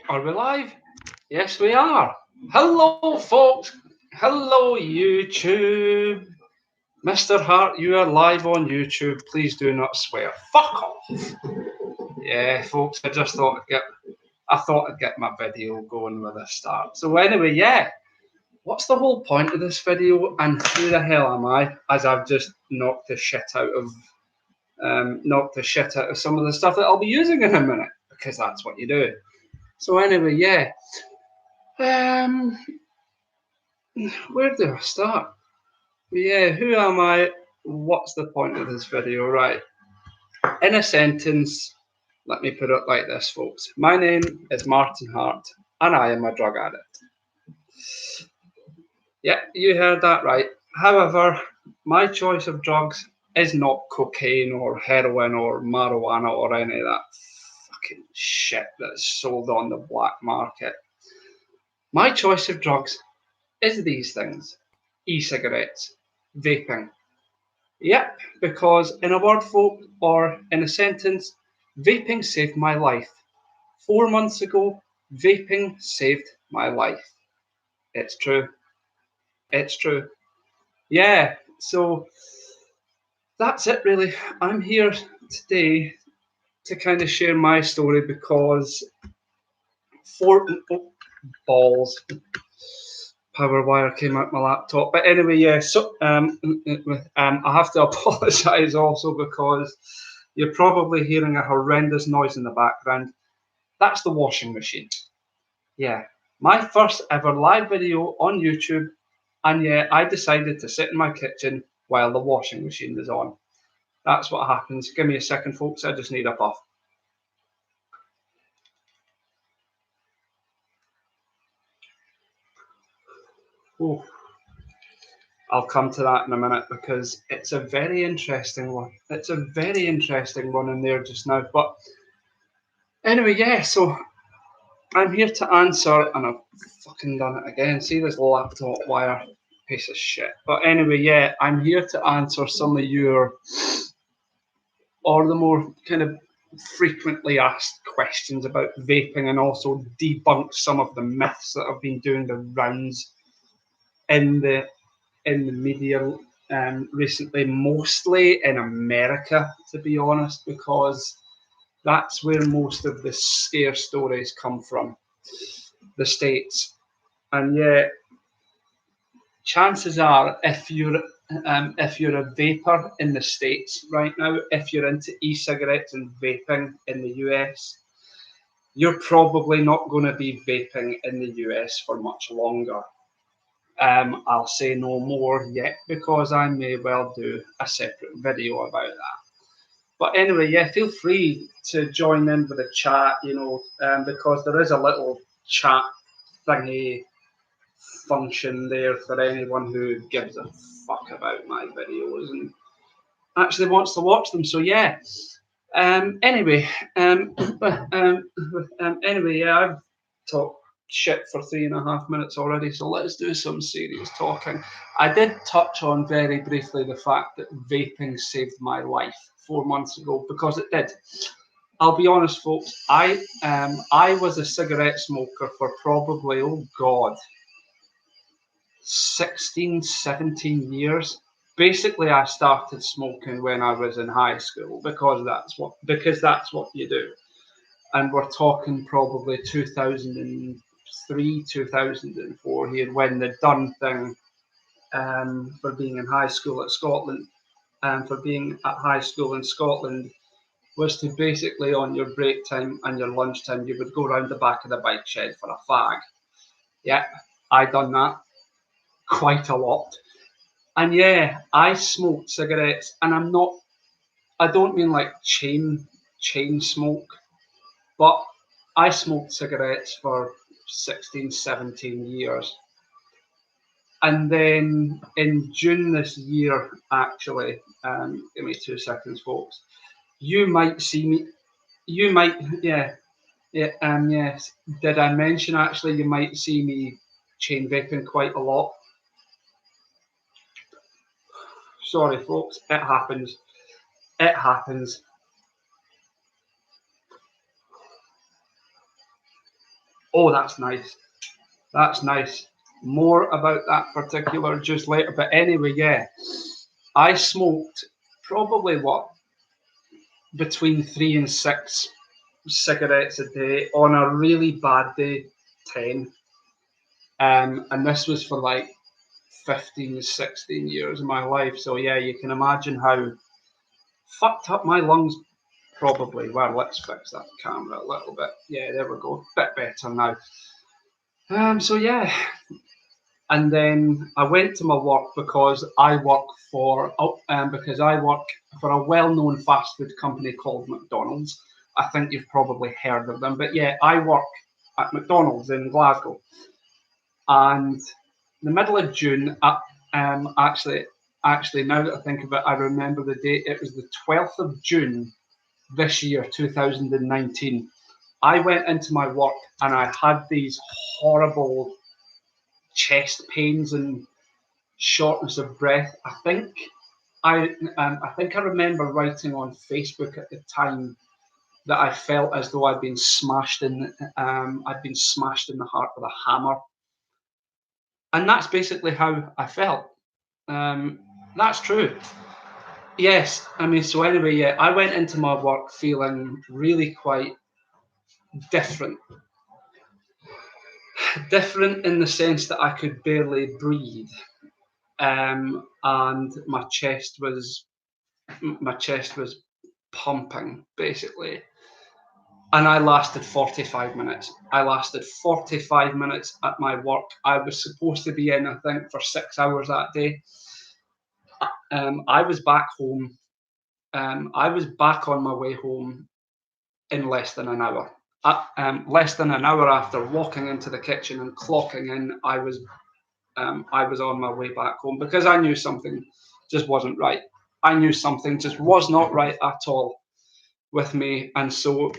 Are we live? Yes, we are. Hello, folks. Hello, YouTube. Mr. Hart, you are live on YouTube. Please do not swear. Fuck off. Yeah, folks. I thought I'd get my video going with a start. So anyway, yeah. What's the whole point of this video? And who the hell am I? As I've just knocked the shit out of some of the stuff that I'll be using in a minute, because that's what you do. So anyway, yeah. Where do I start? Yeah, who am I? What's the point of this video? Right. In a sentence, let me put it like this, folks. My name is Martin Hart, and I am a drug addict. Yeah, you heard that right. However, my choice of drugs is not cocaine or heroin or marijuana or any of that fucking shit that's sold on the black market. My choice of drugs is these things: e-cigarettes, vaping. Yep, because in a word, folk, or in a sentence, vaping saved my life. 4 months ago, vaping saved my life. It's true. It's true. Yeah, so that's it really. I'm here today to kind of share my story because four balls power wire came out my laptop. But anyway, yeah. So I have to apologise also because you're probably hearing a horrendous noise in the background. That's the washing machine. Yeah, my first ever live video on YouTube, and yeah, I decided to sit in my kitchen while the washing machine was on. That's what happens. Give me a second, folks. I just need a puff. Oh, I'll come to that in a minute because it's a very interesting one. It's a very interesting one in there just now. But anyway, yeah, so I'm here to answer, and I've fucking done it again. See this laptop wire piece of shit. But anyway, yeah, I'm here to answer some of your, or the more kind of frequently asked questions about vaping, and also debunk some of the myths that have been doing the rounds in the media recently, mostly in America, to be honest, because that's where most of the scare stories come from, the States. And yet, chances are, if you're a vapor in the States right now, if you're into e-cigarettes and vaping in the US, you're probably not going to be vaping in the US for much longer. I'll say no more yet because I may well do a separate video about that. But anyway, yeah, feel free to join in with the chat, because there is a little chat thingy function there for anyone who gives a fuck about my videos and actually wants to watch them. So yeah. Anyway, yeah, I've talked shit for 3.5 minutes already, so let's do some serious talking. I did touch on very briefly the fact that vaping saved my life 4 months ago, because it did. I'll be honest, folks. I was a cigarette smoker for probably, oh God, 16, 17 years. Basically, I started smoking when I was in high school because that's what you do. And we're talking probably 2003, 2004 here, when the done thing for being in high school at Scotland, and for being at high school in Scotland, was to basically, on your break time and your lunchtime, you would go around the back of the bike shed for a fag. Yeah, I done that quite a lot. And yeah, I smoked cigarettes, and I don't mean like chain smoke, but I smoked cigarettes for 16, 17 years. And then in June this year, actually, give me 2 seconds, folks. You might see me. Yeah. Yes. Did I mention actually you might see me chain vaping quite a lot? Sorry, folks. It happens. It happens. Oh, that's nice. That's nice. More about that particular juice later. But anyway, yeah, I smoked probably between 3 and 6 cigarettes a day. On a really bad day, 10. And this was for like 15, 16 years of my life. So yeah, you can imagine how fucked up my lungs probably were. Let's fix that camera a little bit. Yeah, there we go. Bit better now. So yeah, and then I went to my work because I work for a well-known fast food company called McDonald's. I think you've probably heard of them, but yeah, I work at McDonald's in Glasgow, and the middle of June. Actually, now that I think of it, I remember the date. It was the 12th of June this year, 2019. I went into my work and I had these horrible chest pains and shortness of breath. I think I remember writing on Facebook at the time that I felt as though I'd been smashed in the heart with a hammer, and that's basically how I felt. That's true. Yes, I mean, so anyway, yeah, I went into my work feeling really quite different. Different in the sense that I could barely breathe, and my chest was pumping basically, and I lasted 45 minutes. I lasted 45 minutes at my work. I was supposed to be in, I think, for 6 hours that day. I was back home. I was back on my way home in less than an hour. Less than an hour after walking into the kitchen and clocking in, I was on my way back home because I knew something just wasn't right. I knew something just was not right at all with me, and so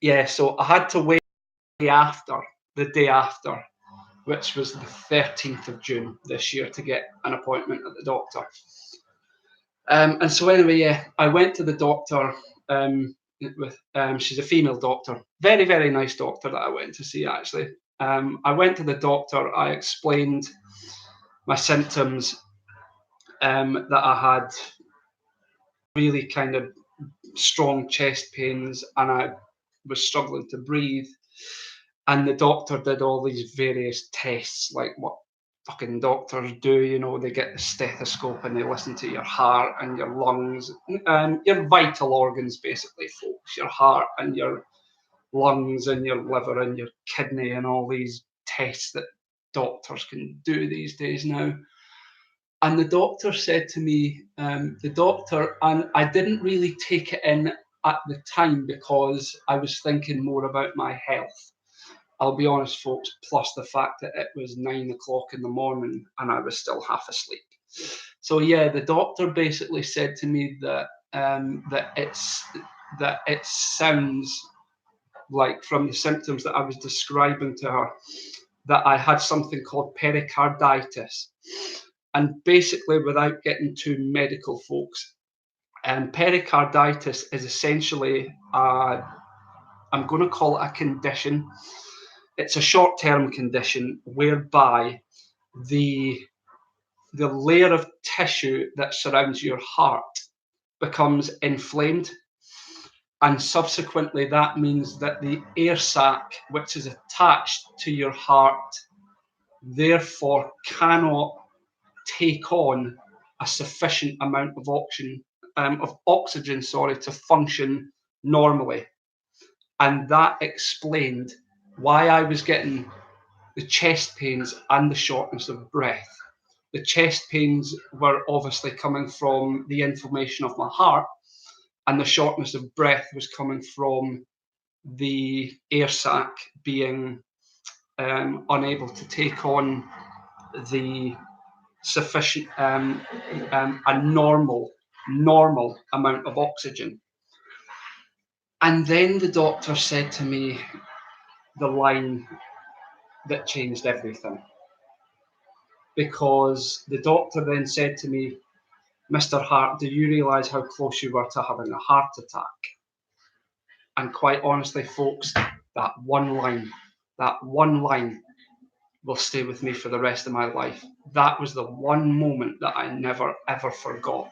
yeah, so I had to wait the day after, which was the 13th of June this year, to get an appointment at the doctor. And so anyway, yeah, I went to the doctor. She's a female doctor, very very nice doctor that I went to see actually. I went to the doctor. I explained my symptoms, that I had really kind of strong chest pains and I was struggling to breathe. And the doctor did all these various tests, like what fucking doctors do. You know, they get the stethoscope and they listen to your heart and your lungs, your vital organs, basically, folks. Your heart and your lungs and your liver and your kidney and all these tests that doctors can do these days now. And the doctor said to me, and I didn't really take it in at the time because I was thinking more about my health. I'll be honest, folks, plus the fact that it was 9 o'clock in the morning and I was still half asleep. So yeah, the doctor basically said to me that that it sounds like, from the symptoms that I was describing to her, that I had something called pericarditis. And basically, without getting too medical, folks, pericarditis is essentially, I'm going to call it a condition. It's a short-term condition whereby the layer of tissue that surrounds your heart becomes inflamed, and subsequently that means that the air sac which is attached to your heart therefore cannot take on a sufficient amount of oxygen, to function normally. And that explained why I was getting the chest pains and the shortness of breath. The chest pains were obviously coming from the inflammation of my heart, and the shortness of breath was coming from the air sac being unable to take on the sufficient a normal amount of oxygen. And then the doctor said to me the line that changed everything, because the doctor then said to me, "Mr. Hart, do you realise how close you were to having a heart attack?" And quite honestly, folks, that one line That one line will stay with me for the rest of my life. That was the one moment that I never ever forgot.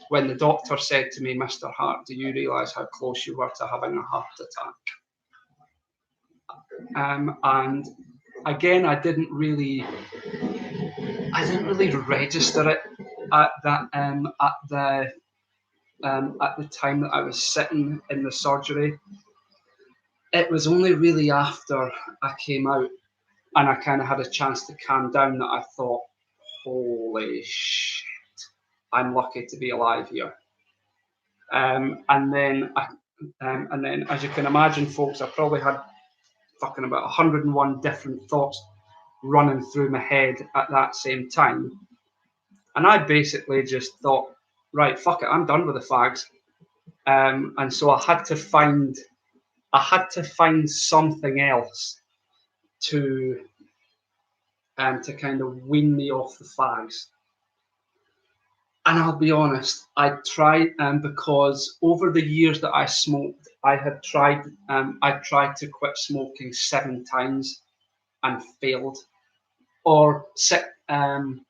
When the doctor said to me, Mr. Hart, do you realise how close you were to having a heart attack? And again, I didn't really register it at that at the time that I was sitting in the surgery. It was only really after I came out and I kind of had a chance to calm down that I thought, holy shit, I'm lucky to be alive here. And then, as you can imagine, folks, I probably had fucking about 101 different thoughts running through my head at that same time. And I basically just thought, right, fuck it, I'm done with the fags. And so I had to find something else to kind of wean me off the fags. And I'll be honest, I tried, because over the years that I smoked, I tried to quit smoking 7 times and failed, or 7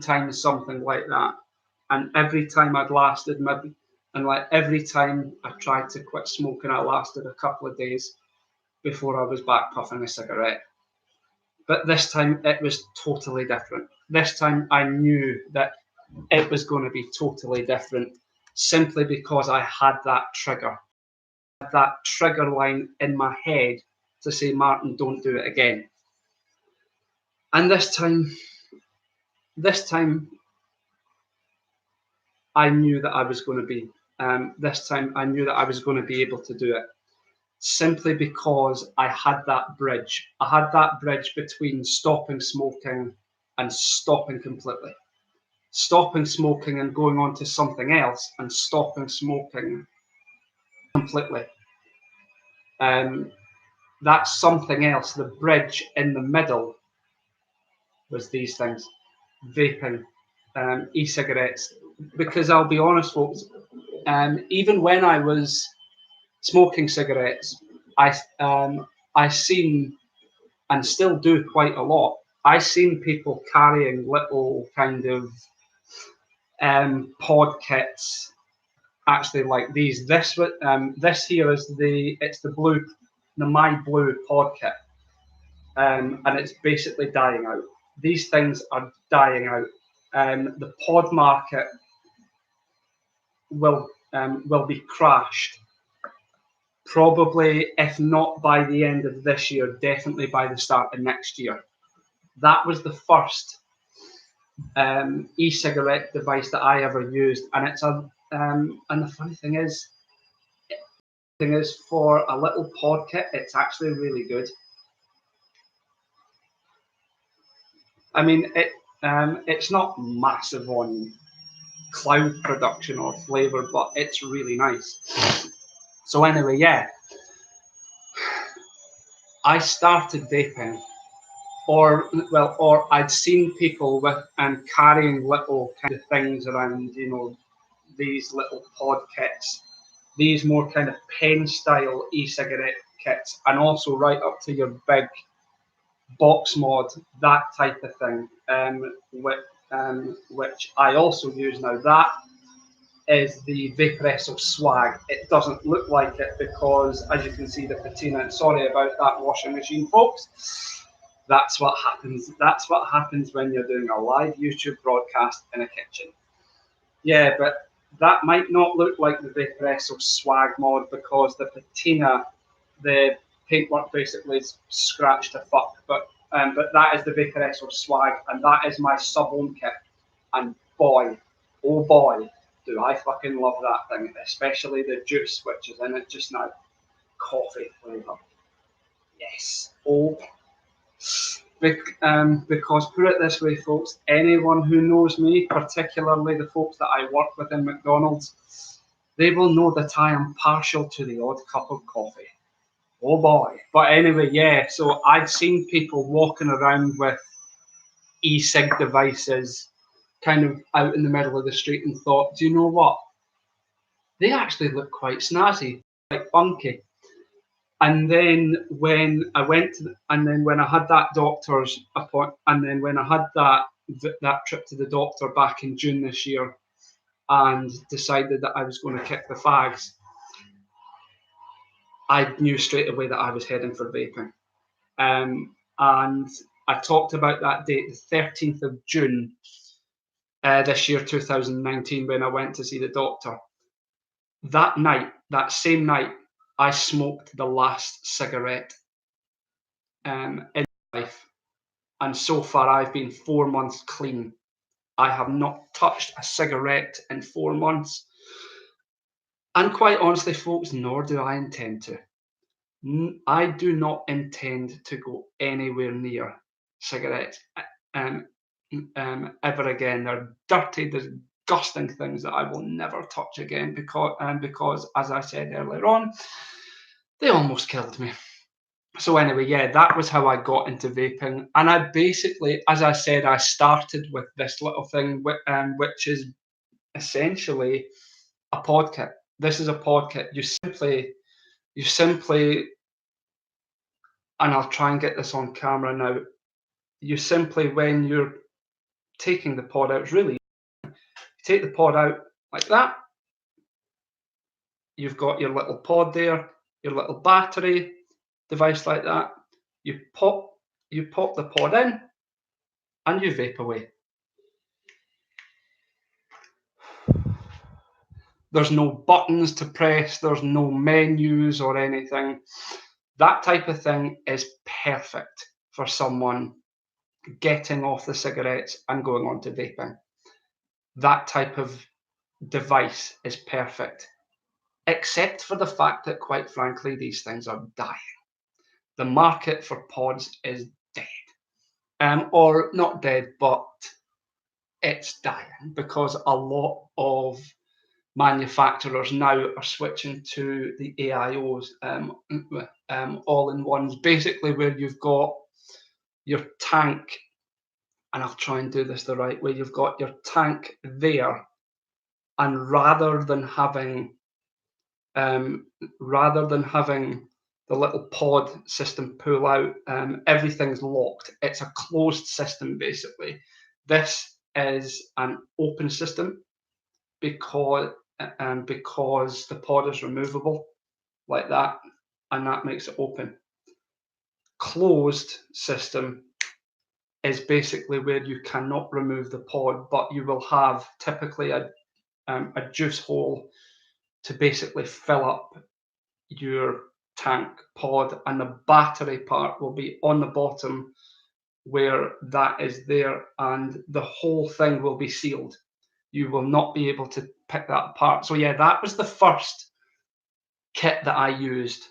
times, something like that. And every time I'd lasted maybe, and like every time I tried to quit smoking, I lasted a couple of days before I was back puffing a cigarette. But this time it was totally different. This time I knew that it was going to be totally different, simply because I had that trigger line in my head to say, Martin, don't do it again. And this time I knew that I was going to be, able to do it, simply because I had that bridge. I had that bridge between stopping smoking and stopping completely. Stopping smoking and going on to something else, and stopping smoking completely. That's something else. The bridge in the middle was these things: vaping, e-cigarettes. Because I'll be honest, folks, even when I was smoking cigarettes, I seen, and still do quite a lot, I seen people carrying little kind of pod kits, actually like these. This here is the My Blue pod kit, and it's basically dying out. These things are dying out. The pod market will be crashed, probably, if not by the end of this year, definitely by the start of next year. That was the first e-cigarette device that I ever used, and it's and the funny thing is, for a little pod kit, it's actually really good. I mean, it's not massive on cloud production or flavor, but it's really nice. So anyway, yeah, I started vaping, or I'd seen people with carrying little kind of things around, these little pod kits, these more kind of pen style e-cigarette kits, and also right up to your big box mod, that type of thing, which I also use now. That is the Vaper Expo swag. It doesn't look like it because, as you can see, the patina, and sorry about that washing machine, folks. That's what happens. That's what happens when you're doing a live YouTube broadcast in a kitchen. Yeah, but that might not look like the Vaper Expo swag mod because the patina, the paintwork basically is scratched to fuck. But that is the Vaper Expo swag, and that is my sub-ohm kit. And boy, oh boy, do I fucking love that thing, especially the juice which is in it just now. Coffee flavour. Yes. Oh. Because, put it this way, folks, anyone who knows me, particularly the folks that I work with in McDonald's, they will know that I am partial to the odd cup of coffee. Oh boy. But anyway, yeah, so I'd seen people walking around with e-cig devices kind of out in the middle of the street and thought, do you know what? They actually look quite snazzy, quite funky. And then when I went, and then when I had that doctor's appointment, and then when I had that trip to the doctor back in June this year, and decided that I was going to kick the fags, I knew straight away that I was heading for vaping. And I talked about that date, the 13th of June this year, 2019, when I went to see the doctor. That night, that same night, I smoked the last cigarette in my life. And so far, I've been 4 months clean. I have not touched a cigarette in 4 months. And quite honestly, folks, nor do I intend to. I do not intend to go anywhere near cigarettes ever again. They're dirty, disgusting things that I will never touch again because, as I said earlier on, they almost killed me. So anyway, yeah, that was how I got into vaping. And I basically, as I said, I started with this little thing, which is essentially a pod kit. This is a pod kit. You simply, and I'll try and get this on camera now. You simply, when you're taking the pod out, it's really, you take the pod out like that. You've got your little pod there, your little battery device like that. You pop the pod in, and you vape away. There's no buttons to press, there's no menus or anything. That type of thing is perfect for someone getting off the cigarettes and going on to vaping. That type of device is perfect, except for the fact that, quite frankly, these things are dying. The market for pods is dead. Or not dead, but it's dying because a lot of manufacturers now are switching to the AIOs, all-in-ones, basically where you've got your tank, and I'll try and do this the right way, you've got your tank there, and rather than having the little pod system pull out, everything's locked. It's a closed system, basically. This is an open system because the pod is removable like that, and that makes it open. Closed system is basically where you cannot remove the pod, but you will have typically a juice hole to basically fill up your tank pod, and the battery part will be on the bottom where that is there, and the whole thing will be sealed. You will not be able to pick that apart. So yeah, that was the first kit that I used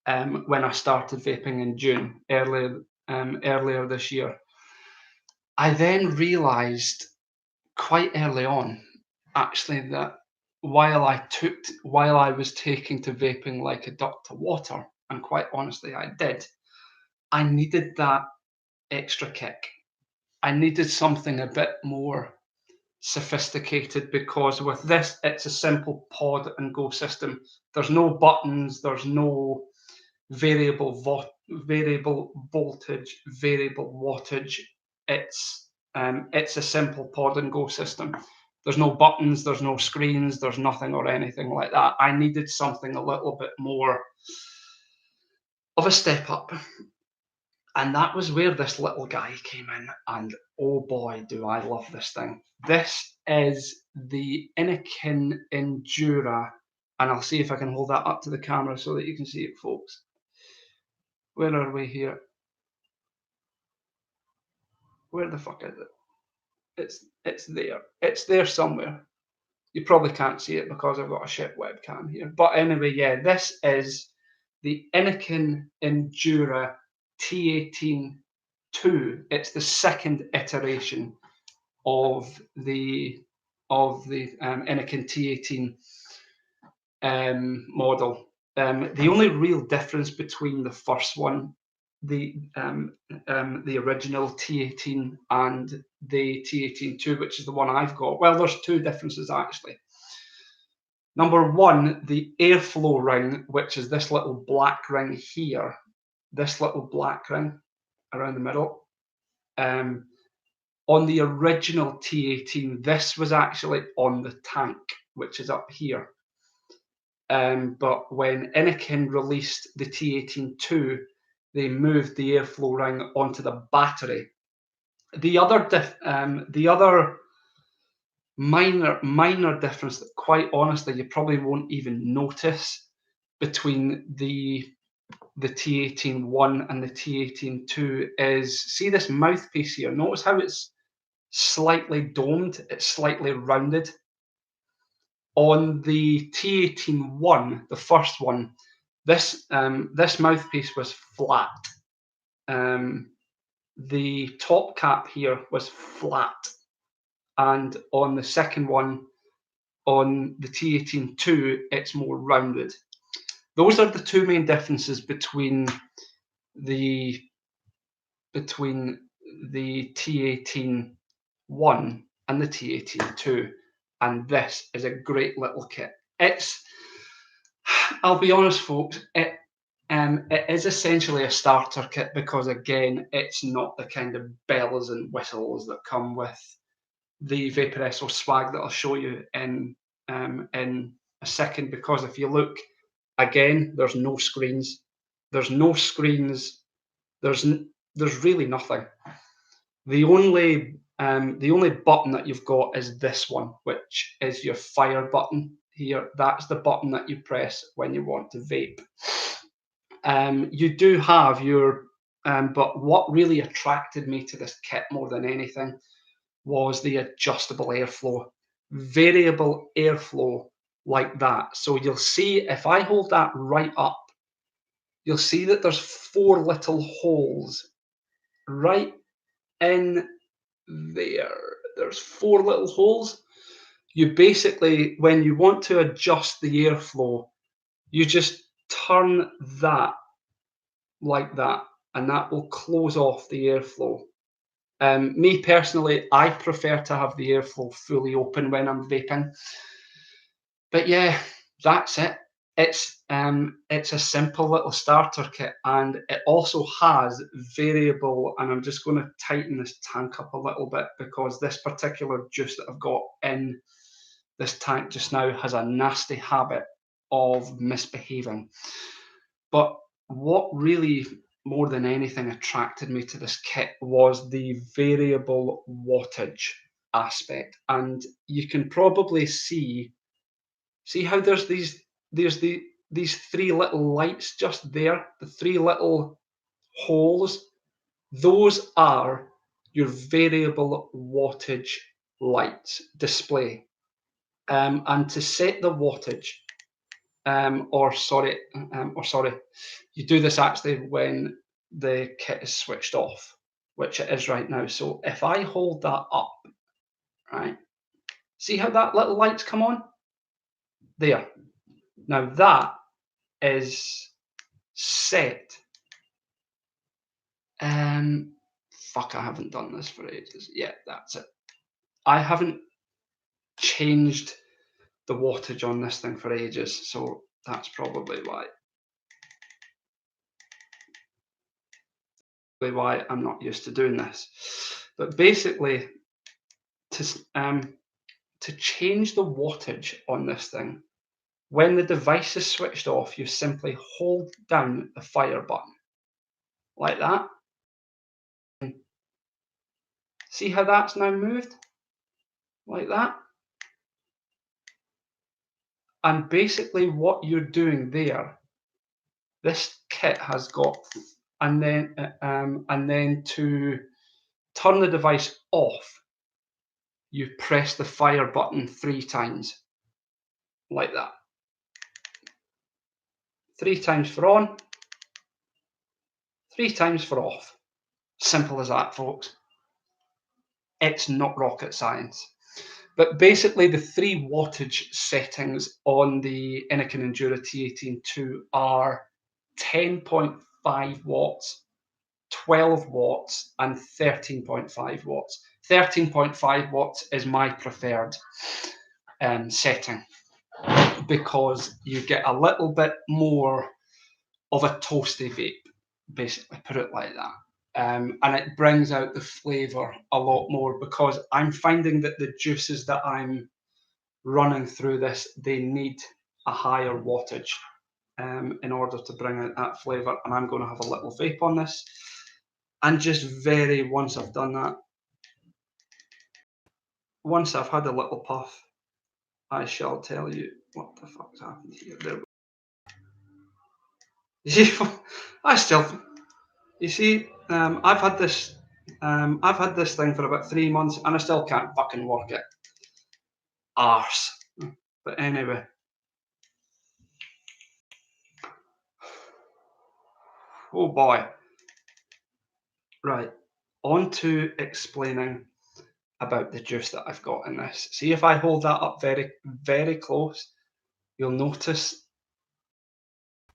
when I started vaping in June, earlier this year. I then realised quite early on, actually, that while I was taking to vaping like a duck to water, and quite honestly I did, I needed that extra kick. I needed something a bit more sophisticated, because with this, it's a simple pod and go system. There's no buttons, there's no variable voltage, variable wattage. It's a simple pod and go system. There's no buttons, there's no screens, there's nothing or anything like that. I needed something a little bit more of a step up. And that was where this little guy came in, and oh boy, do I love this thing. This is the Anakin Endura, and I'll see if I can hold that up to the camera so that you can see it, folks. Where are we here? Where the fuck is it? It's there. It's there somewhere. You probably can't see it because I've got a shit webcam here. But anyway, yeah, this is the Anakin Endura T18-2. It's the second iteration of the Anakin T18 model. The only real difference between the first one, the original T18, and the T18-2, which is the one I've got, well, there's two differences actually. Number one, the airflow ring, which is this little black ring here, this little black ring around the middle. On the original T18, this was actually on the tank, which is up here. But when Anakin released the T18-2, they moved the airflow ring onto the battery. The other minor difference that, quite honestly, you probably won't even notice between the T18-1 and the T18-2 is, see this mouthpiece here? Notice how it's slightly domed, it's slightly rounded. On the T18-1, the first one, this mouthpiece was flat. The top cap here was flat, and on the second one, on the T18-2, it's more rounded. Those are the two main differences between the T18-1 and the T18-2, and this is a great little kit. I'll be honest, folks, it is essentially a starter kit because, again, it's not the kind of bells and whistles that come with the Vaper Expo swag that I'll show you in a second. Because if you look again, there's no screens. There's no screens. There's really nothing. The only button that you've got is this one, which is your fire button here. That's the button that you press when you want to vape. You do have your, but what really attracted me to this kit more than anything was the adjustable airflow, variable airflow like that. So you'll see if I hold that right up, you'll see that there's 4 little holes right in there. There's 4 little holes. You basically, when you want to adjust the airflow, you just turn that like that, and that will close off the airflow. Me personally, I prefer to have the airflow fully open when I'm vaping. But yeah, that's it. It's a simple little starter kit, and it also has variable, and I'm just going to tighten this tank up a little bit because this particular juice that I've got in this tank just now has a nasty habit of misbehaving. But what really, more than anything, attracted me to this kit was the variable wattage aspect. And you can probably see how there's these 3 little lights just there, the 3 little holes. Those are your variable wattage lights display. And to set the wattage, you do this actually when the kit is switched off, which it is right now. So if I hold that up, right, see how that little light's come on? There. Now that is set. Fuck, I haven't done this for ages. Yeah, that's it. I haven't changed the wattage on this thing for ages, so that's probably why. Why I'm not used to doing this. But basically, to change the wattage on this thing, when the device is switched off, you simply hold down the fire button like that. See how that's now moved? Like that. And basically what you're doing there, this kit has got, and then to turn the device off, you press the fire button 3 times, like that. 3 times for on, 3 times for off. Simple as that, folks. It's not rocket science. But basically the 3 wattage settings on the Anakin Endura T18-2 are 10.5 watts, 12 watts, and 13.5 watts. 13.5 watts is my preferred setting. because you get a little bit more of a toasty vape, basically, put it like that. And it brings out the flavour a lot more, because I'm finding that the juices that I'm running through this, they need a higher wattage in order to bring out that flavour. And I'm going to have a little vape on this, and just once I've done that, once I've had a little puff, I shall tell you what the fuck's happened here. There we go. I still, you see, I've had this thing for about 3 months, and I still can't fucking work it. Arse. But anyway. Oh boy. Right. On to explaining about the juice that I've got in this. See, if I hold that up very, very close, you'll notice,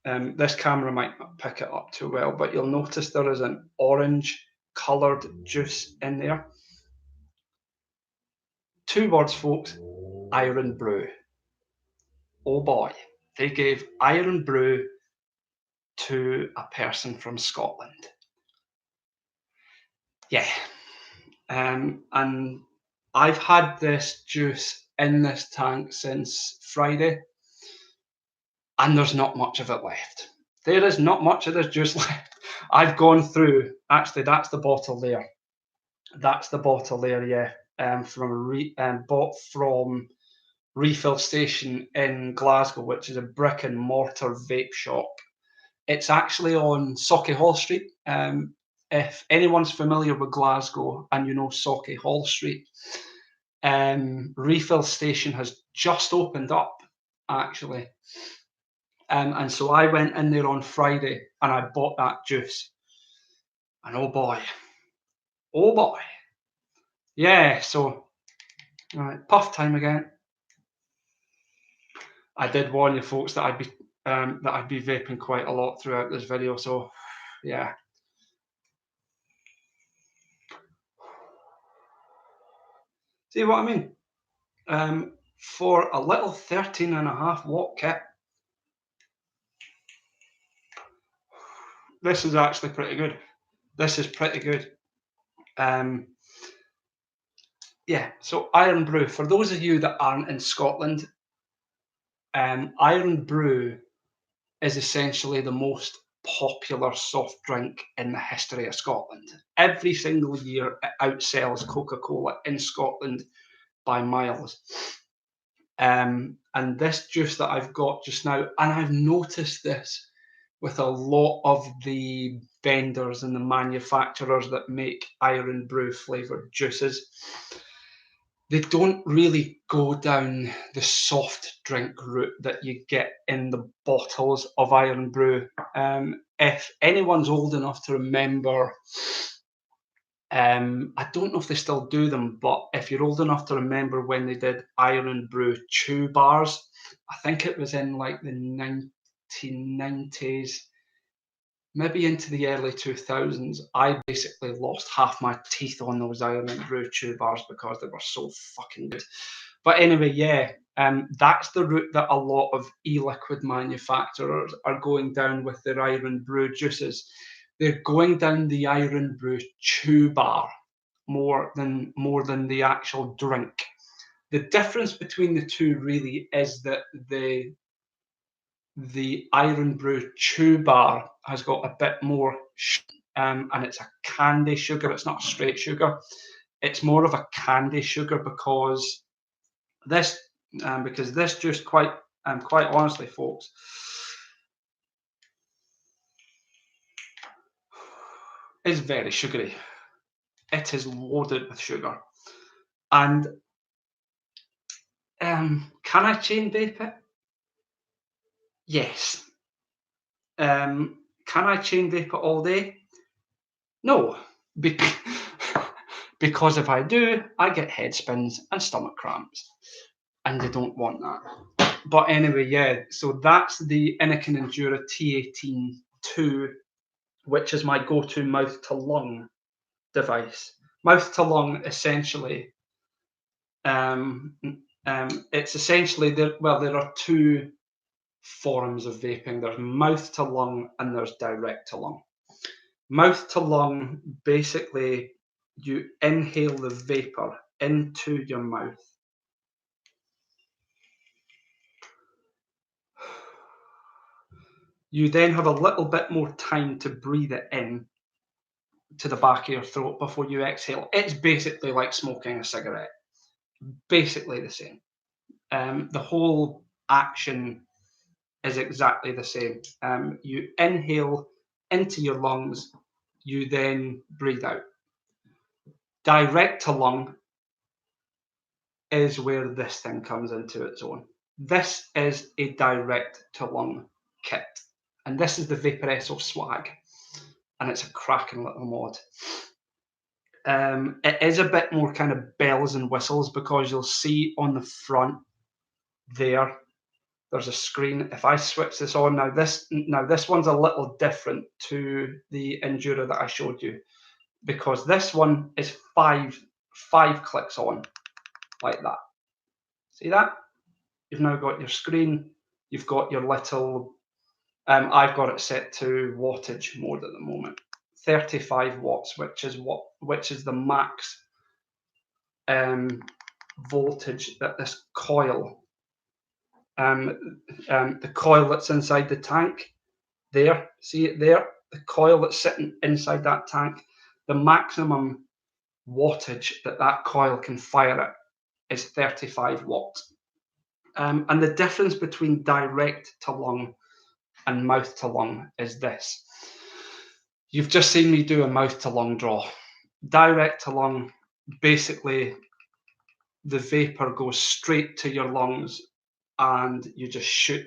this camera might not pick it up too well, but you'll notice there is an orange coloured juice in there. 2 words, folks: Iron Brew. Oh boy, they gave Iron Brew to a person from Scotland. Yeah. And I've had this juice in this tank since Friday, and there's not much of it left. There is not much of this juice left. I've gone through, actually, that's the bottle there. That's the bottle there, yeah. Bought from Refill Station in Glasgow, which is a brick and mortar vape shop. It's actually on Sauchiehall Street. If anyone's familiar with Glasgow and you know Sauchiehall Street, Refill Station has just opened up, actually. And so I went in there on Friday and I bought that juice. And oh boy, yeah. So, right, puff time again. I did warn you folks that I'd be vaping quite a lot throughout this video. So, yeah. See what I mean? For a little 13.5 watt kit, this is actually pretty good. This is pretty good. Yeah, so Iron Brew, for those of you that aren't in Scotland, Iron Brew is essentially the most popular soft drink in the history of Scotland. Every single year it outsells Coca-Cola in Scotland by miles. And this juice that I've got just now, and I've noticed this with a lot of the vendors and the manufacturers that make Iron Brew flavoured juices, they don't really go down the soft drink route that you get in the bottles of Iron Brew. If anyone's old enough to remember, I don't know if they still do them, but if you're old enough to remember when they did Iron Brew chew bars, I think it was in like the 1990s, maybe into the early 2000s, I basically lost half my teeth on those Iron Brew chew bars because they were so fucking good. But anyway, yeah, that's the route that a lot of e-liquid manufacturers are going down with their Iron Brew juices. They're going down the Iron Brew chew bar more than the actual drink. The difference between the two really is that the Iron Brew chew bar has got a bit more, and it's a candy sugar. It's not a straight sugar. It's more of a candy sugar because this juice, quite honestly, folks, is very sugary. It is loaded with sugar. And can I chain vape it? Yes. Can I chain vape it all day? No, because if I do, I get head spins and stomach cramps, and you don't want that. But anyway, yeah, so that's the Anakin Endura T18-2, which is my go-to mouth-to-lung device. Mouth-to-lung, essentially, It's essentially, there are two forms of vaping. There's mouth to lung and there's direct to lung. Mouth to lung, basically you inhale the vapor into your mouth. You then have a little bit more time to breathe it in to the back of your throat before you exhale. It's basically like smoking a cigarette. Basically the same. The whole action is exactly the same. You inhale into your lungs, you then breathe out. Direct to lung is where this thing comes into its own. This is a direct to lung kit, and this is the Vaper Expo swag, and it's a cracking little mod. It is a bit more kind of bells and whistles, because you'll see on the front there's a screen. If I switch this on now, this one's a little different to the Enduro that I showed you, because this one is five clicks on, like that. See that? You've now got your screen. You've got your little. I've got it set to wattage mode at the moment. 35 watts, which is the max voltage that this coil, the coil that's inside the tank, there, see it there, the coil that's sitting inside that tank, the maximum wattage that coil can fire at is 35 watts. And the difference between direct to lung and mouth to lung is this. You've just seen me do a mouth to lung draw. Direct to lung, basically the vapor goes straight to your lungs and you just shoot.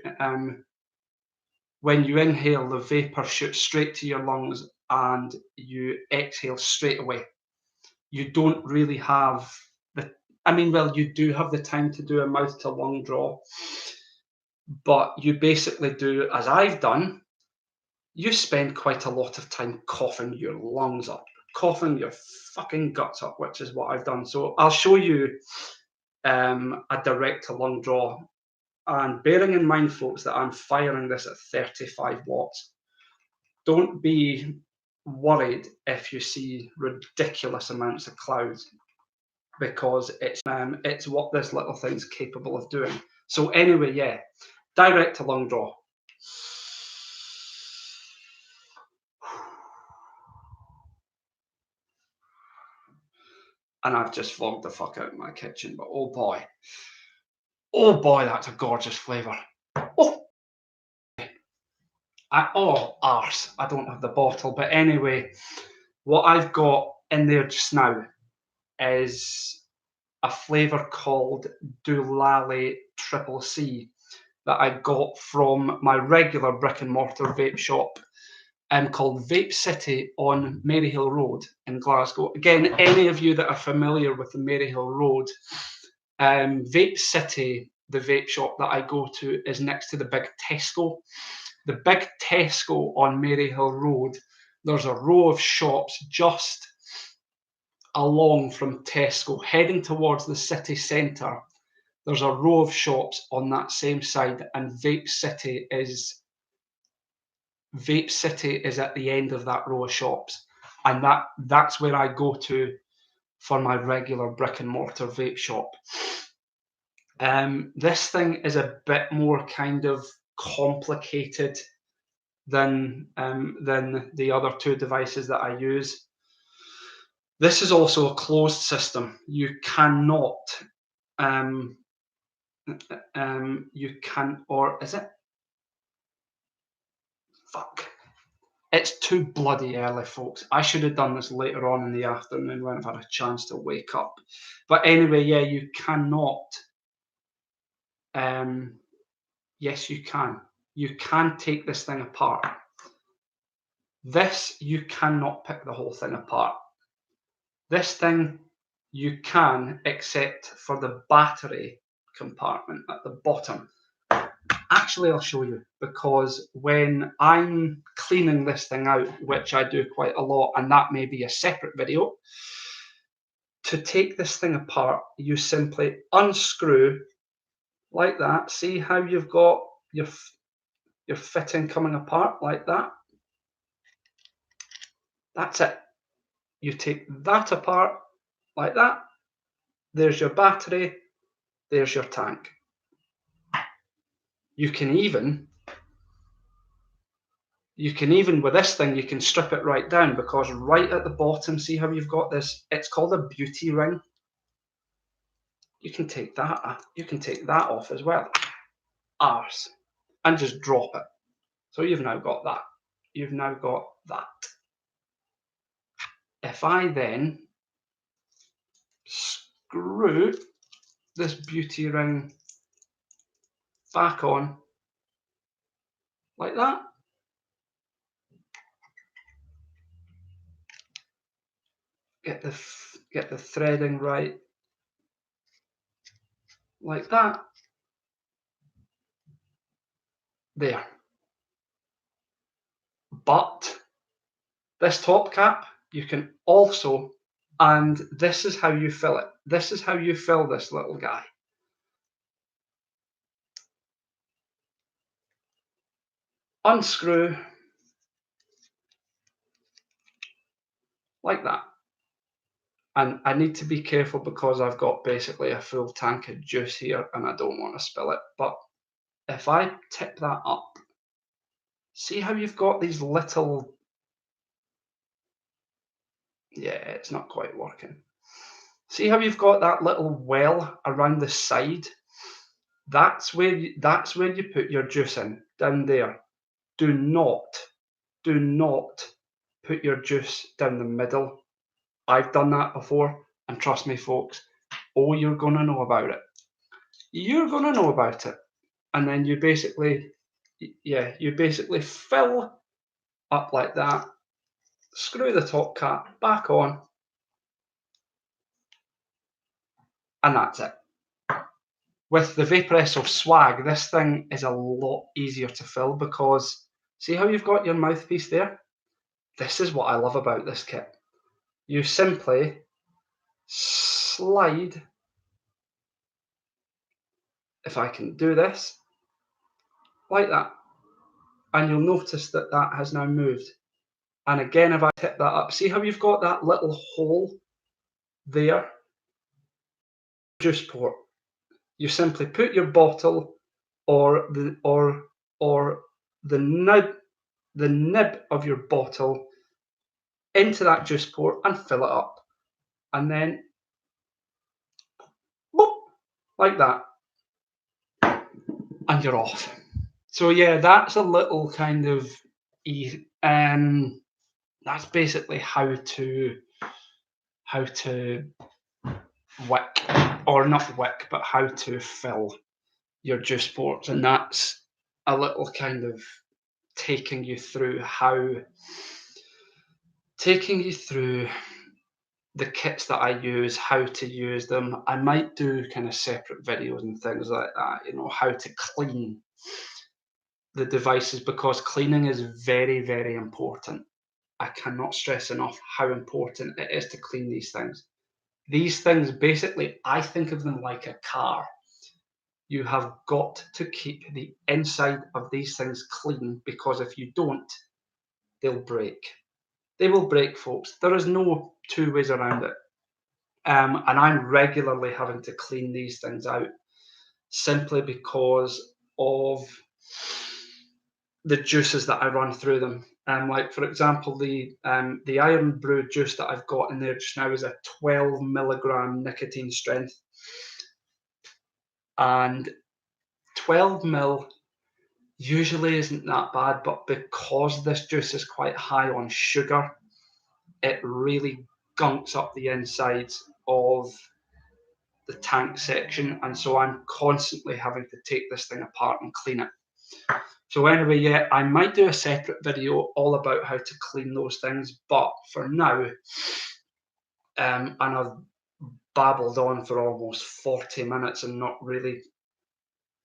When you inhale, the vapor shoots straight to your lungs and you exhale straight away. You don't really have you do have the time to do a mouth to lung draw, but you basically do, as I've done, you spend quite a lot of time coughing your lungs up, coughing your fucking guts up, which is what I've done. So I'll show you a direct to lung draw, and bearing in mind, folks, that I'm firing this at 35 watts. Don't be worried if you see ridiculous amounts of clouds, because it's what this little thing's capable of doing. So anyway, yeah, direct to lung draw. And I've just fogged the fuck out of my kitchen, but oh boy, that's a gorgeous flavour. Arse, I don't have the bottle, but anyway, what I've got in there just now is a flavour called Doolally Triple C that I got from my regular brick and mortar vape shop called Vape City on Maryhill Road in Glasgow. Again, any of you that are familiar with the Maryhill Road, Vape City, the vape shop that I go to, is next to the big Tesco. The big Tesco on Maryhill Road, there's a row of shops just along from Tesco, heading towards the city centre. There's a row of shops on that same side, and Vape City is at the end of that row of shops, and that's where I go to for my regular brick and mortar vape shop. This thing is a bit more kind of complicated than the other two devices that I use. This is also a closed system. You cannot, or is it? Fuck. It's too bloody early, folks. I should have done this later on in the afternoon when I've had a chance to wake up. But anyway, yeah, you cannot. Yes, you can. You can take this thing apart. This, you cannot pick the whole thing apart. This thing, you can, except for the battery compartment at the bottom. Actually, I'll show you, because when I'm cleaning this thing out, which I do quite a lot, and that may be a separate video, to take this thing apart, you simply unscrew like that. See how you've got your fitting coming apart like that? That's it. You take that apart like that. There's your battery. There's your tank. You can even with this thing, you can strip it right down, because right at the bottom, see how you've got this, it's called a beauty ring. You can take that off as well. Arse. And just drop it. So you've now got that. You've now got that. If I then screw this beauty ring back on like that, get the threading right like that, there. But this top cap, you can also, and this is how you fill it. This is how you fill this little guy. Unscrew like that. And I need to be careful because I've got basically a full tank of juice here and I don't want to spill it. But if I tip that up, see how you've got these little, yeah, it's not quite working. See how you've got that little well around the side? That's where you put your juice in, down there. Do not put your juice down the middle. I've done that before, and trust me, folks, oh, you're going to know about it. You're going to know about it. And then you basically, fill up like that, screw the top cap back on, and that's it. With the Vaper Expo swag, this thing is a lot easier to fill because see how you've got your mouthpiece there? This is what I love about this kit. You simply slide, if I can do this, like that. And you'll notice that that has now moved. And again, if I tip that up, see how you've got that little hole there? Juice port. You simply put your bottle or the nib of your bottle into that juice port and fill it up. And then boop, like that. And you're off. So yeah, that's a little kind of that's basically how to wick, or not wick, but how to fill your juice ports, and that's a little kind of taking you through the kits that I use, how to use them. I might do kind of separate videos and things like that, you know, how to clean the devices, because cleaning is very, very important. I cannot stress enough how important it is to clean these things. These things, basically, I think of them like a car. You have got to keep the inside of these things clean, because if you don't, they'll break. They will break, folks. There is no two ways around it. And I'm regularly having to clean these things out simply because of the juices that I run through them. Like for example, the Iron Brew juice that I've got in there just now is a 12 milligram nicotine strength, and 12 mil usually isn't that bad, but because this juice is quite high on sugar, it really gunks up the insides of the tank section, and so I'm constantly having to take this thing apart and clean it. So anyway, yeah, I might do a separate video all about how to clean those things, but for now, and I've babbled on for almost 40 minutes and not really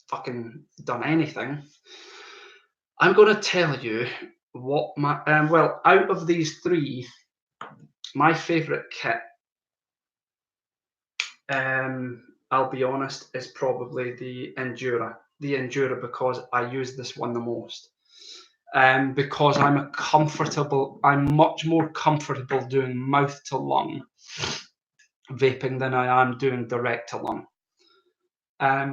fucking done anything. I'm going to tell you what my, well, out of these three, my favourite kit I'll be honest, is probably the Endura. The Endura, because I use this one the most. Because I'm much more comfortable doing mouth to lung vaping than I am doing direct to lung.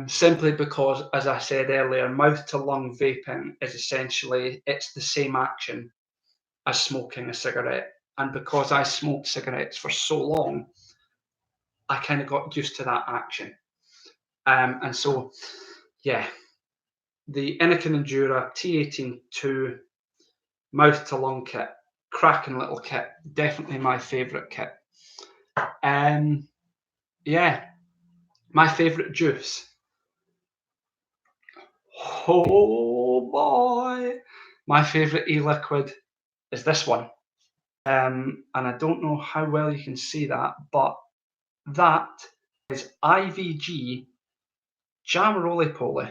Simply because, as I said earlier, mouth to lung vaping is essentially, it's the same action as smoking a cigarette. And because I smoked cigarettes for so long, I kind of got used to that action. And so, yeah, the Anakin Endura T18-2 mouth to lung kit, cracking little kit, definitely my favourite kit. Yeah, my favourite juice. Oh boy, my favourite e-liquid is this one. And I don't know how well you can see that, but that is IVG Jam Roly Poly.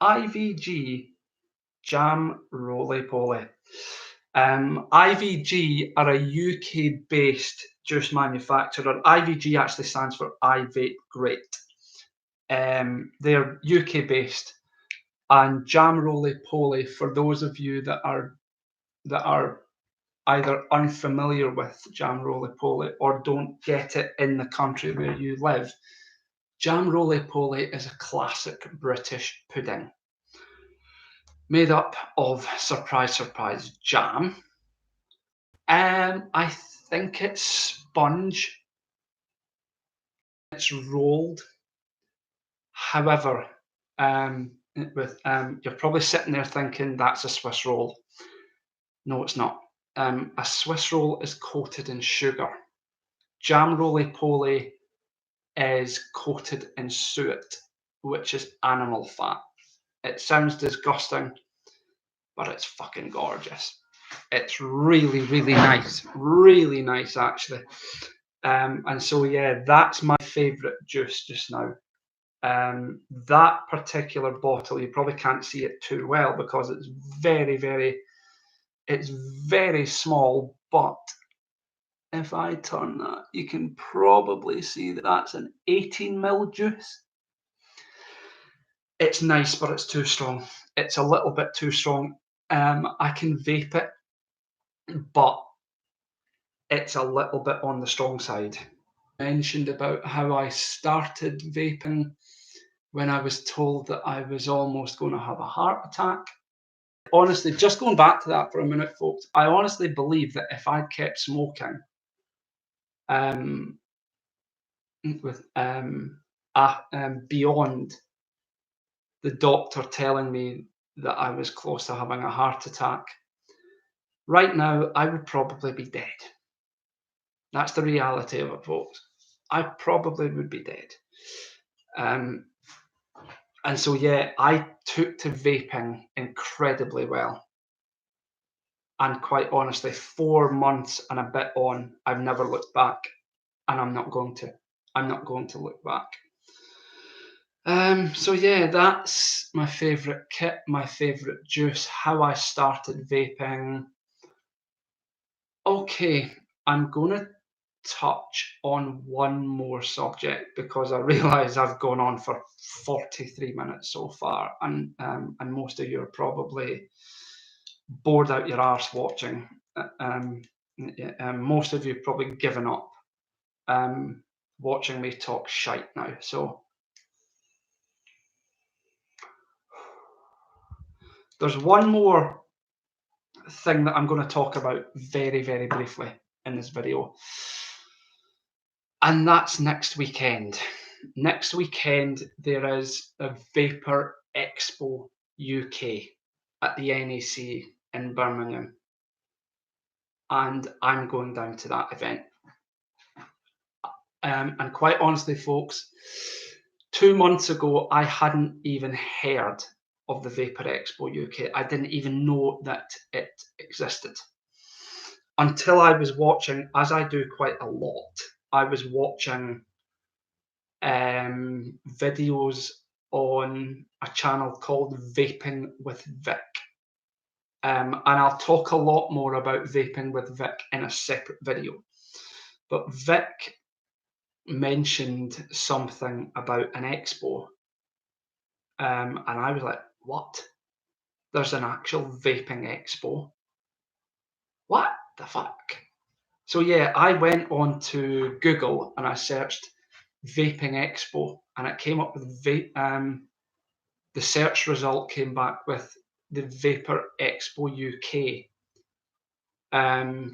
IVG Jam Roly Poly. IVG are a UK-based juice manufacturer. IVG actually stands for I Vape Great. They're UK-based, and Jam Roly Poly, for those of you that are either unfamiliar with Jam Roly Poly or don't get it in the country where you live, Jam Roly Poly is a classic British pudding made up of, surprise, surprise, jam. I think it's sponge. It's rolled. However, you're probably sitting there thinking that's a Swiss roll. No, it's not. A Swiss roll is coated in sugar. Jam Roly Poly is coated in suet, which is animal fat. It sounds disgusting, but it's fucking gorgeous. It's really, really nice actually. And so yeah, that's my favourite juice just now. That particular bottle, you probably can't see it too well because it's very small, but if I turn that, you can probably see that that's an 18 ml juice. It's nice, but it's too strong. It's a little bit too strong. I can vape it, but it's a little bit on the strong side. I mentioned about how I started vaping when I was told that I was almost going to have a heart attack. Honestly, just going back to that for a minute, folks, I honestly believe that if I'd kept smoking, beyond the doctor telling me that I was close to having a heart attack, right now I would probably be dead. That's the reality of it, folks. I probably would be dead. And so, yeah, I took to vaping incredibly well. And quite honestly, 4 months and a bit on, I've never looked back. And I'm not going to. I'm not going to look back. So yeah, that's my favourite kit, my favourite juice, how I started vaping. Okay, I'm going to touch on one more subject because I realise I've gone on for 43 minutes so far, and most of you are probably bored out your arse watching. Most of you have probably given up watching me talk shite now. So there's one more thing that I'm going to talk about very, very briefly in this video, and that's next weekend. Next weekend there is a Vaper Expo UK at the NEC in Birmingham, and I'm going down to that event. And quite honestly, folks, 2 months ago I hadn't even heard of the Vaper Expo UK. I didn't even know that it existed until I was watching, as I do quite a lot, I was watching videos on a channel called Vaping with Vic. And I'll talk a lot more about Vaping with Vic in a separate video. But Vic mentioned something about an expo, and I was like, "What? There's an actual vaping expo? What the fuck?" So yeah, I went on to Google and I searched Vaping Expo, and it came up with the search result came back with the Vaper Expo UK,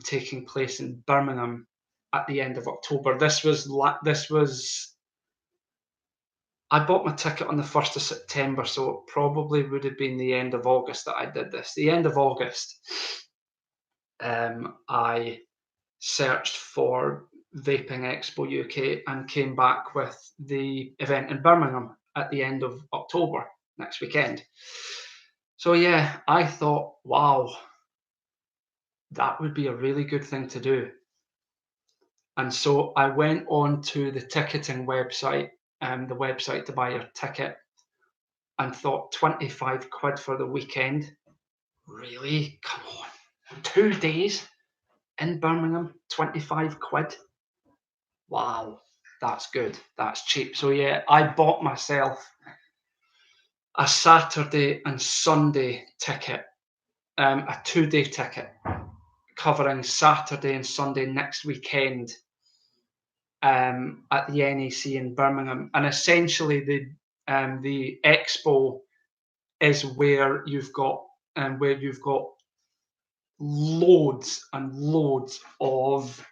taking place in Birmingham at the end of October. I bought my ticket on the 1st of September, so it probably would have been the end of August that I did this. The end of August, I searched for Vaping Expo UK and came back with the event in Birmingham at the end of October, next weekend. So yeah, I thought, wow, that would be a really good thing to do. And so I went on to the ticketing website, the website to buy your ticket, and thought 25 quid for the weekend. Really? Come on. 2 days in Birmingham, 25 quid. Wow, that's good. That's cheap. So yeah, I bought myself a Saturday and Sunday ticket, a 2-day ticket covering Saturday and Sunday next weekend, at the NEC in Birmingham. And essentially, the expo is where you've got loads and loads of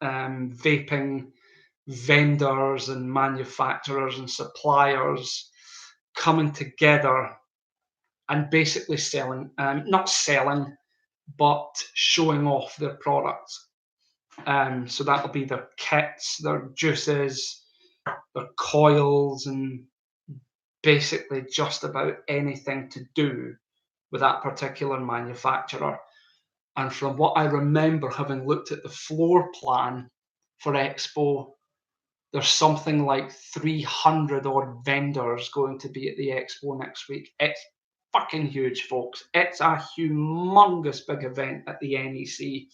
vaping vendors and manufacturers and suppliers coming together and basically selling, not selling, but showing off their products. So that'll be their kits, their juices, their coils, and basically just about anything to do with that particular manufacturer. And from what I remember, having looked at the floor plan for Expo, there's something like 300 odd vendors going to be at the Expo next week. It's fucking huge, folks. It's a humongous big event at the NEC.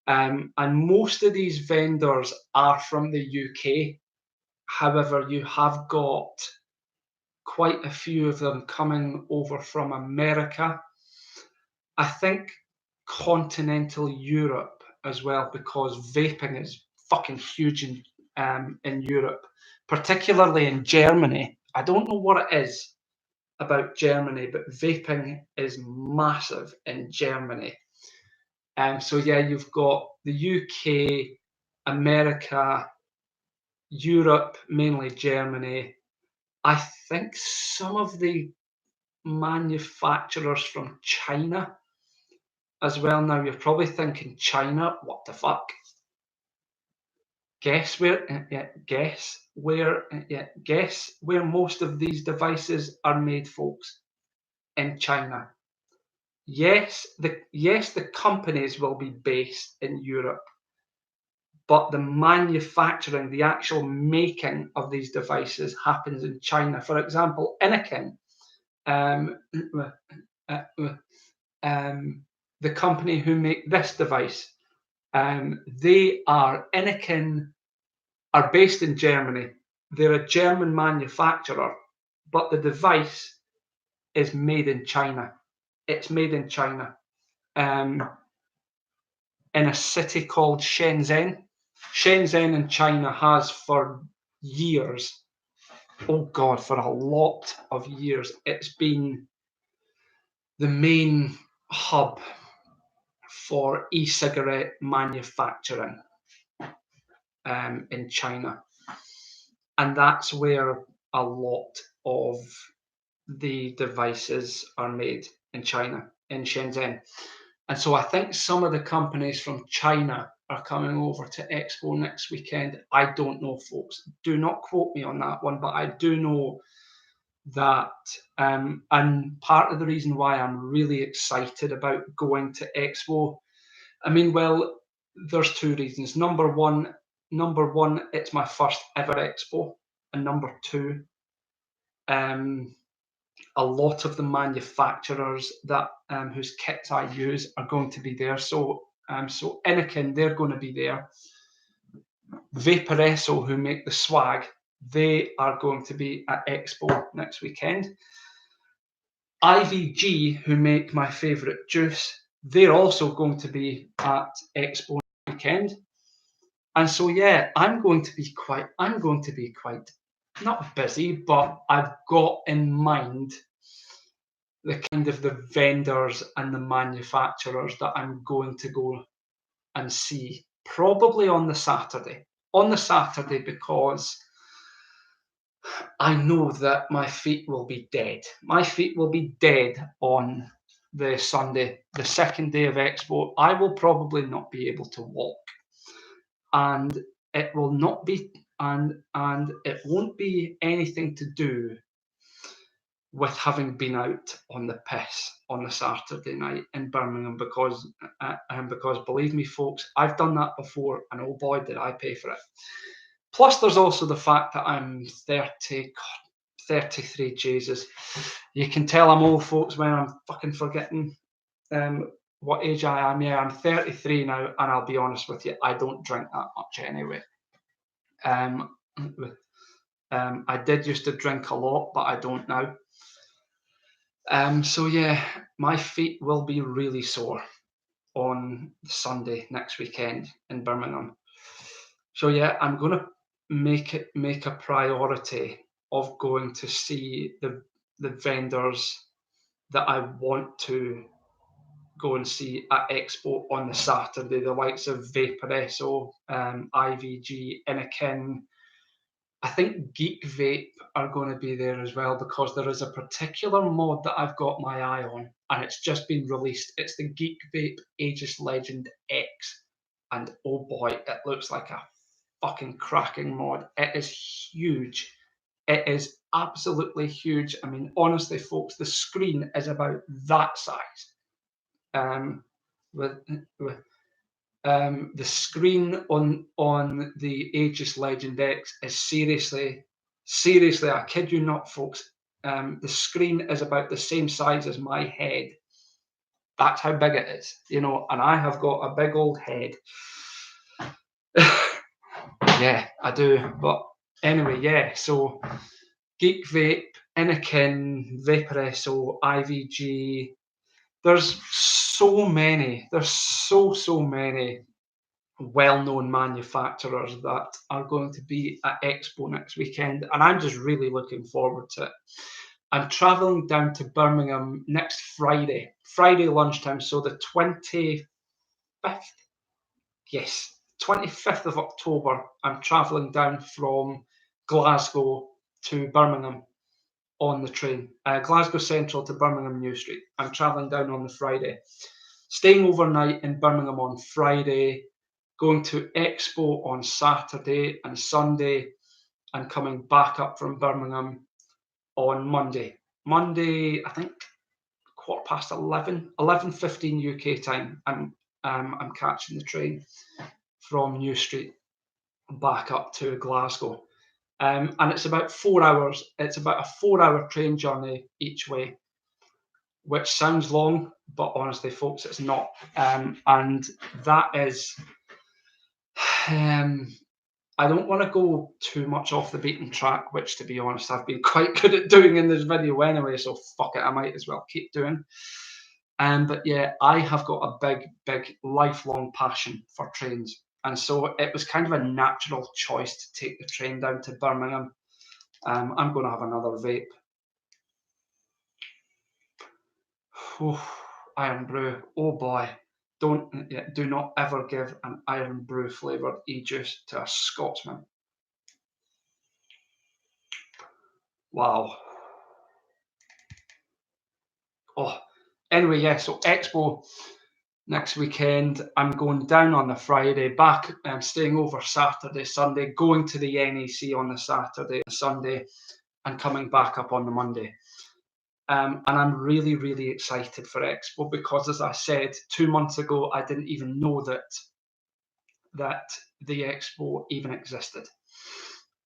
And most of these vendors are from the UK. However, you have got quite a few of them coming over from America. I think continental Europe as well, because vaping is fucking huge in Europe, particularly in Germany. I don't know what it is about Germany, but vaping is massive in Germany. So yeah, you've got the UK, America, Europe, mainly Germany. I think some of the manufacturers from China as well. Now you're probably thinking, China, what the fuck? Guess where? Guess where most of these devices are made, folks? In China. Yes, the companies will be based in Europe, but the manufacturing, the actual making of these devices happens in China. For example, Anakin, the company who make this device, Anakin are based in Germany. They're a German manufacturer, but the device is made in China. It's made in China, in a city called Shenzhen. Shenzhen in China has for years, oh God, for a lot of years, it's been the main hub for e-cigarette manufacturing in China. And that's where a lot of the devices are made, in China, in Shenzhen. And so I think some of the companies from China are coming over to Expo next weekend. I don't know, folks. Do not quote me on that one, but I do know that, and part of the reason why I'm really excited about going to Expo, I mean, well, there's two reasons. Number one, it's my first ever Expo, and number two, a lot of the manufacturers that whose kits I use are going to be there. So Anakin, they're going to be there. Vaper Expo, who make the swag, they are going to be at Expo next weekend. IVG, who make my favourite juice, they're also going to be at Expo next weekend. And so yeah, I'm going to be quite not busy, but I've got in mind the kind of the vendors and the manufacturers that I'm going to go and see, probably on the Saturday. On the Saturday, because I know that my feet will be dead. My feet will be dead on the Sunday, the second day of Expo. I will probably not be able to walk, and it will not be and it won't be anything to do with having been out on the piss on the Saturday night in Birmingham, because believe me, folks, I've done that before, and oh boy, did I pay for it. Plus, there's also the fact that I'm 33, Jesus. You can tell I'm old, folks, when I'm fucking forgetting what age I am. Yeah, I'm 33 now, and I'll be honest with you, I don't drink that much anyway. I did used to drink a lot, but I don't now. So yeah, my feet will be really sore on Sunday next weekend in Birmingham. So yeah, I'm going to make a priority of going to see the vendors that I want to go and see at Expo on the Saturday, the likes of Vaper Expo, IVG, Innikin. I think Geek Vape are going to be there as well, because there is a particular mod that I've got my eye on, and it's just been released. It's the Geek Vape Aegis Legend X, and oh boy, it looks like a fucking cracking mod. It is huge. It is absolutely huge. I mean, honestly, folks, the screen is about that size. The screen on the Aegis Legend X is seriously, I kid you not, folks. The screen is about the same size as my head. That's how big it is, and I have got a big old head. Yeah, I do. But anyway, yeah, so Geek Vape, Innikin, Vaper Expo, IVG. There's so many. There's so many well-known manufacturers that are going to be at Expo next weekend, and I'm just really looking forward to it. I'm traveling down to Birmingham next Friday lunchtime, so the 25th. Yes, 25th of October. I'm traveling down from Glasgow to Birmingham on the train, Glasgow Central to Birmingham New Street. I'm traveling down on the Friday, staying overnight in Birmingham on Friday, going to Expo on Saturday and Sunday, and coming back up from Birmingham on Monday. Monday, I think 11:15 UK time. I'm catching the train from New Street back up to Glasgow. And it's about 4 hours. It's about a 4-hour train journey each way, which sounds long, but honestly, folks, it's not. And that is, I don't want to go too much off the beaten track, which, to be honest, I've been quite good at doing in this video anyway, so fuck it, I might as well keep doing. But yeah, I have got a big lifelong passion for trains. And so it was kind of a natural choice to take the train down to Birmingham. I'm going to have another vape. Iron Brew, oh boy. Do not ever give an Iron Brew flavoured e-juice to a Scotsman. Wow. Oh, anyway, yeah, so Expo next weekend. I'm going down on the Friday, back staying over Saturday, Sunday, going to the NEC on the Saturday, Sunday, and coming back up on the Monday. And I'm really, really excited for Expo, because, as I said 2 months ago, I didn't even know that the Expo even existed.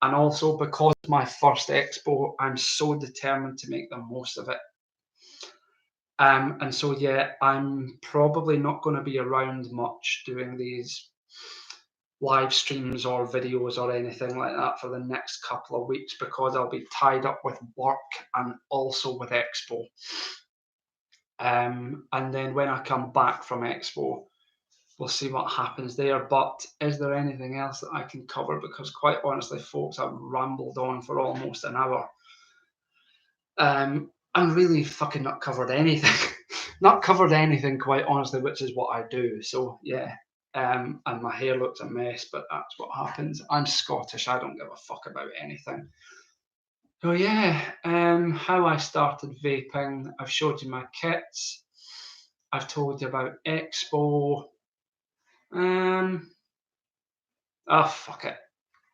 And also, because it's my first Expo, I'm so determined to make the most of it. And so, yeah, I'm probably not going to be around much doing these live streams or videos or anything like that for the next couple of weeks because I'll be tied up with work and also with Expo. And then when I come back from Expo, we'll see what happens there. But is there anything else that I can cover? Because quite honestly, folks, I've rambled on for almost an hour. I'm really fucking not covered anything. Not covered anything, quite honestly, which is what I do. So yeah. And my hair looks a mess, but that's what happens. I'm Scottish. I don't give a fuck about anything. So yeah, how I started vaping. I've showed you my kits. I've told you about Expo. Fuck it.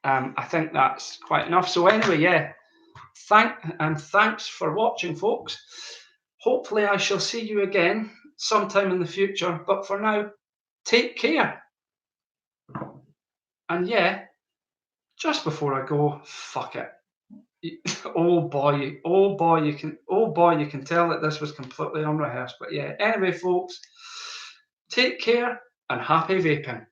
I think that's quite enough. So anyway, yeah. Thanks for watching, folks. Hopefully, I shall see you again sometime in the future. But for now, take care. And yeah, just before I go, fuck it. Oh boy, you can tell that this was completely unrehearsed. But yeah, anyway, folks, take care and happy vaping.